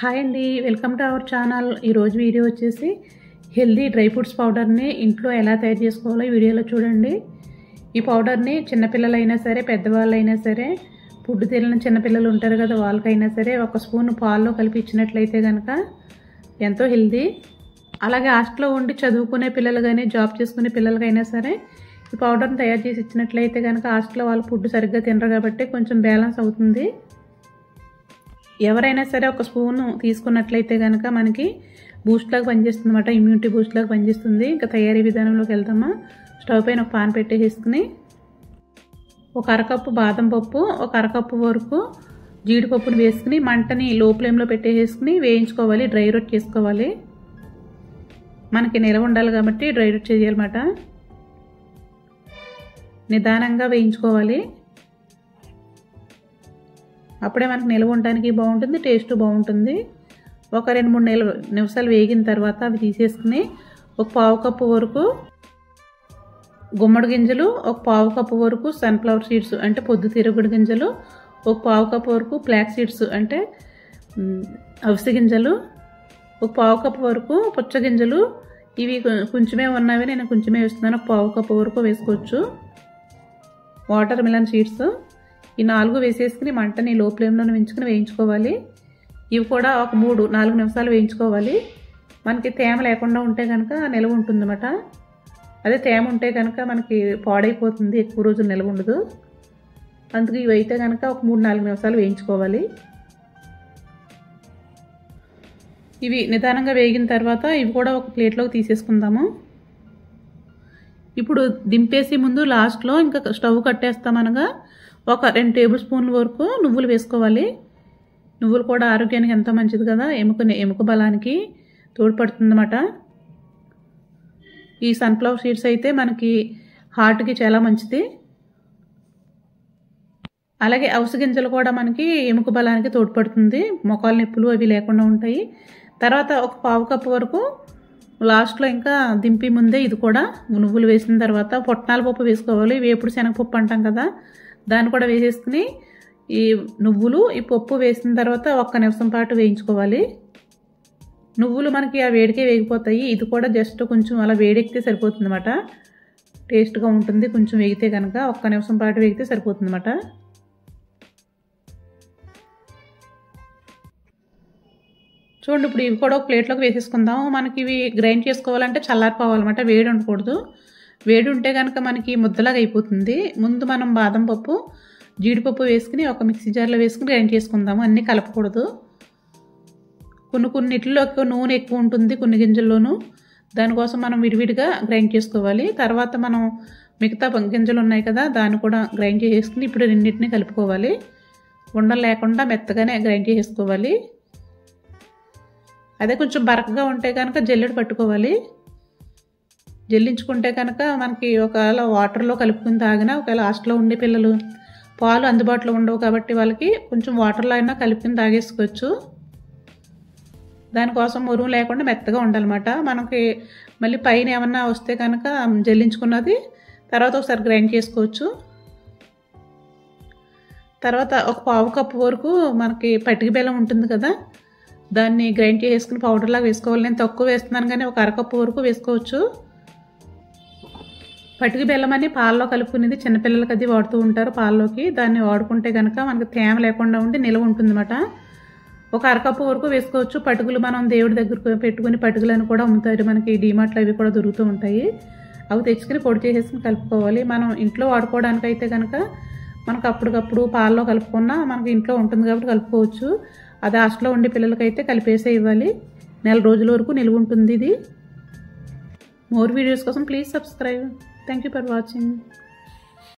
Hi అండి, welcome to our channel. ఈరోజు video వచ్చేసి హెల్దీ డ్రై ఫ్రూట్స్ పౌడర్ని ఇంట్లో ఎలా తయారు చేసుకోవాలో ఈ వీడియోలో చూడండి. ఈ పౌడర్ని చిన్నపిల్లలైనా సరే పెద్దవాళ్ళైనా సరే ఫుడ్ తినని చిన్నపిల్లలు ఉంటారు కదా, వాళ్ళకైనా సరే ఒక స్పూన్ పాల్లో కలిపి ఇచ్చినట్లయితే కనుక ఎంతో హెల్దీ. అలాగే హాస్టల్లో ఉండి చదువుకునే పిల్లలు కానీ జాబ్ చేసుకునే పిల్లలకైనా సరే ఈ పౌడర్ని తయారు చేసి ఇచ్చినట్లయితే కనుక హాస్టల్లో వాళ్ళు ఫుడ్ సరిగ్గా తినరు కాబట్టి కొంచెం బ్యాలెన్స్ అవుతుంది. ఎవరైనా సరే ఒక స్పూన్ తీసుకున్నట్లయితే కనుక మనకి బూస్ట్ లాగా పనిచేస్తుంది అన్నమాట, ఇమ్యూనిటీ బూస్ట్ లాగా పనిచేస్తుంది. ఇంకా తయారీ విధానంలోకి వెళ్తామా. స్టవ్ పైన ఒక పాన్ పెట్టేసుకుని ఒక అరకప్పు బాదం పప్పు, ఒక అరకప్పు వరకు జీడిపప్పును వేసుకుని మంటని లో ఫ్లేమ్లో పెట్టేసుకుని వేయించుకోవాలి. డ్రై రోస్ట్ చేసుకోవాలి. మనకి నిలవ ఉండాలి కాబట్టి డ్రై రోస్ట్ చేయాలన్నమాట. నిదానంగా వేయించుకోవాలి. అప్పుడే మనకు నిల్వ ఉండడానికి బాగుంటుంది, టేస్ట్ బాగుంటుంది. ఒక 2-3 నిమిషాలు వేగిన తర్వాత అవి తీసేసుకుని ఒక పావు కప్పు వరకు గుమ్మడి గింజలు, ఒక పావు కప్పు వరకు సన్ఫ్లవర్ సీడ్స్ అంటే పొద్దుతిరుగుడు గింజలు, ఒక పావు కప్పు వరకు ఫ్లాక్స్ సీడ్స్ అంటే అవిసె గింజలు, ఒక పావు కప్పు వరకు పుచ్చ గింజలు. ఇవి కొంచెమే ఉన్నవి, నేను కొంచెమే వేస్తున్నాను. ఒక పావు కప్పు వరకు వేసుకోవచ్చు. వాటర్ మిలన్ సీడ్స్ ఈ 4 వేసేసుకుని మంటని లో ఫ్లేమ్లో ఉంచుకుని వేయించుకోవాలి. ఇవి కూడా ఒక 3-4 నిమిషాలు వేయించుకోవాలి. మనకి తేమ లేకుండా ఉంటే కనుక నిల్వ ఉంటుందన్నమాట. అదే తేమ ఉంటే కనుక మనకి పాడైపోతుంది, ఎక్కువ రోజులు నిల్వ ఉండదు. అందుకే ఇవి అయితే కనుక ఒక 3-4 నిమిషాలు వేయించుకోవాలి. ఇవి నిదానంగా వేగిన తర్వాత ఇవి కూడా ఒక ప్లేట్లోకి తీసేసుకుందాము. ఇప్పుడు దింపేసి ముందు లాస్ట్లో ఇంకా స్టవ్ కట్టేస్తామనగా ఒక 2 టేబుల్ స్పూన్ల వరకు నువ్వులు వేసుకోవాలి. నువ్వులు కూడా ఆరోగ్యానికి ఎంతో మంచిది కదా, ఎముక బలానికి తోడ్పడుతుందన్నమాట. ఈ సన్ఫ్లవర్ సీడ్స్ అయితే మనకి హార్ట్కి చాలా మంచిది. అలాగే అవిసె గింజలు కూడా మనకి ఎముక బలానికి తోడ్పడుతుంది, మొకాలు నొప్పులు అవి లేకుండా ఉంటాయి. తర్వాత ఒక పావు కప్పు వరకు లాస్ట్లో ఇంకా దింపి ముందే ఇది కూడా నువ్వులు వేసిన తర్వాత పొట్నాల పప్పు వేసుకోవాలి. వేపుడు శనగపప్పు అంటాం కదా, దాన్ని కూడా వేసేసుకుని ఈ నువ్వులు ఈ పప్పు వేసిన తర్వాత 1 నిమిషం పాటు వేయించుకోవాలి. నువ్వులు మనకి ఆ వేడికే వేగిపోతాయి. ఇది కూడా జస్ట్ కొంచెం అలా వేడెక్కితే సరిపోతుంది అన్నమాట. టేస్ట్గా ఉంటుంది. కొంచెం వేగితే కనుక 1 నిమిషం పాటు వేగితే సరిపోతుంది అన్నమాట. చూడండి, ఇప్పుడు ఇవి కూడా ఒక ప్లేట్లోకి వేసేసుకుందాం. మనకి ఇవి గ్రైండ్ చేసుకోవాలంటే చల్లారిపోవాలన్నమాట, వేడి ఉండకూడదు. వేడి ఉంటే కనుక మనకి ముద్దలాగా అయిపోతుంది. ముందు మనం బాదం పప్పు, జీడిపప్పు వేసుకుని ఒక మిక్సీ జార్లో వేసుకుని గ్రైండ్ చేసుకుందాము. అన్నీ కలపకూడదు. కొన్నిటిలో నూనె ఎక్కువ ఉంటుంది, కొన్ని గింజల్లోనూ. దానికోసం మనం విడివిడిగా గ్రైండ్ చేసుకోవాలి. తర్వాత మనం మిగతా గింజలు ఉన్నాయి కదా, దాన్ని కూడా గ్రైండ్ చేసుకుని ఇప్పుడు రెండింటినీ కలుపుకోవాలి. ఉండలు లేకుండా మెత్తగానే గ్రైండ్ చేసుకోవాలి. అదే కొంచెం బరకగా ఉంటే కనుక జల్లెడ పట్టుకోవాలి. జల్లించుకుంటే కనుక మనకి ఒకవేళ వాటర్లో కలుపుకుని తాగినా, ఒకవేళ హాస్టల్లో ఉండే పిల్లలు పాలు అందుబాటులో ఉండవు కాబట్టి వాళ్ళకి కొంచెం వాటర్లో అయినా కలుపుకుని తాగేసుకోవచ్చు. దానికోసం మురుగు లేకుండా మెత్తగా ఉండాలన్నమాట. మనకి మళ్ళీ పైన ఏమన్నా వస్తే కనుక జల్లించుకున్నది తర్వాత ఒకసారి గ్రైండ్ చేసుకోవచ్చు. తర్వాత ఒక పావు కప్పు వరకు మనకి పట్టిక బెల్లం ఉంటుంది కదా, దాన్ని గ్రైండ్ చేసుకుని పౌడర్ లాగా వేసుకోవాలి. నేను తక్కువ వేస్తున్నాను కానీ ఒక అరకప్పు వరకు వేసుకోవచ్చు. పట్టిక బెల్లం అని పాలలో కలుపుకునేది చిన్నపిల్లలకి అది వాడుతూ ఉంటారు పాలలోకి. దాన్ని వాడుకుంటే కనుక మనకి తేమ లేకుండా ఉండి నిల్వ ఉంటుందన్నమాట. ఒక అరకప్పు వరకు వేసుకోవచ్చు. పట్టుకులు మనం దేవుడి దగ్గర పెట్టుకుని పట్టుకులను కూడా అమ్ముతారు, మనకి డీమార్ట్లో అవి కూడా దొరుకుతూ ఉంటాయి. అవి తెచ్చుకుని పొడి చేసేసుకుని కలుపుకోవాలి. మనం ఇంట్లో వాడుకోవడానికి అయితే కనుక మనకు అప్పటికప్పుడు పాలలో కలుపుకున్నా మనకి ఇంట్లో ఉంటుంది కాబట్టి కలుపుకోవచ్చు. అది హాస్టల్లో ఉండే పిల్లలకైతే కలిపేసే ఇవ్వాలి. 4 రోజుల వరకు నిల్వ ఉంటుంది ఇది. మోర్ వీడియోస్ కోసం please subscribe. Thank you for watching.